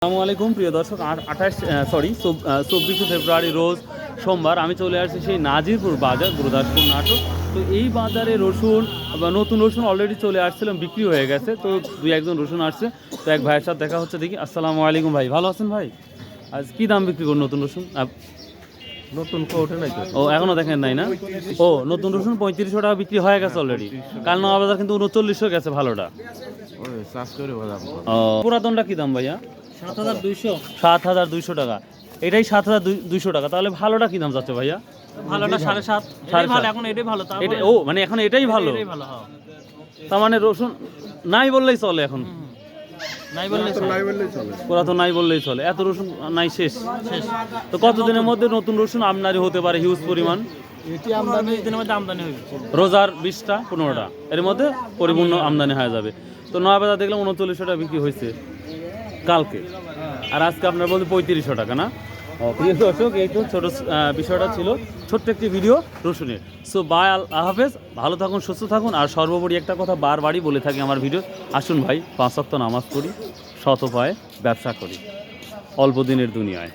আসসালামু আলাইকুম প্রিয় দর্শক, 24শে ফেব্রুয়ারি রোজ সোমবার আমি চলে আসছি সেই নাজিরপুর বাজার, গুরুদাসপুর নাটক। তো এই বাজারে রসুন বা নতুন রসুন অলরেডি চলে আসছিলাম, বিক্রি হয়ে গেছে। তো দুই একজন রসুন আসছে, তো এক ভাইয়ের সাথে দেখা হচ্ছে। দেখি। আসসালামু আলাইকুম ভাই, ভালো আছেন ভাই? আজ কী দাম বিক্রি করুন নতুন রসুন? নতুন ওঠে নাই তো। ও এখনও দেখেন নাই না? ও নতুন রসুন 3500 টাকা বিক্রি হয়ে গেছে অলরেডি। কাল নয়া বাজার কিন্তু 3900 গেছে ভালোটা। ও পুরাতনটা কী দাম ভাইয়া? 7200 টাকা। এটাই 7200 টাকা। তাহলে ভালোটা কি দাম যাচ্ছে ভাইয়া? ভালোটা 7.5 ভালো, এখন এটাই ভালো। ও মানে এখন এটাই ভালো। তার মানে রসুন নাই বললেই চলে এখন। নাই বললেই চলে। পুরাতন নাই বললেই চলে, এত রসুন নাই শেষ। তো কতদিনের মধ্যে নতুন রসুন আমদানি হতে পারে হিউজ পরিমাণ? এটি আমদানি দিনের মধ্যে আমদানি হবে। রোজার 20টা 15টা এর মধ্যে পরিপূর্ণ আমদানি হয়ে যাবে। তো নয়া বাজার দেখলাম 3900 টাকা বিক্রি হয়েছে কালকে, আর আজকে আপনার বলতে 3500 টাকা না? প্রিয় দর্শক, এই তো ছোটো বিষয়টা ছিল, ছোট্ট একটি ভিডিও রসুনের। সো বাই, আল্লাহ হাফেজ, ভালো থাকুন, সুস্থ থাকুন। আর সর্বোপরি একটা কথা বারবারই বলে থাকি আমার ভিডিও, আসুন ভাই 5 ওয়াক্ত নামাজ পড়ি, সৎ উপায়ে ব্যবসা করি, অল্প দিনের দুনিয়ায়।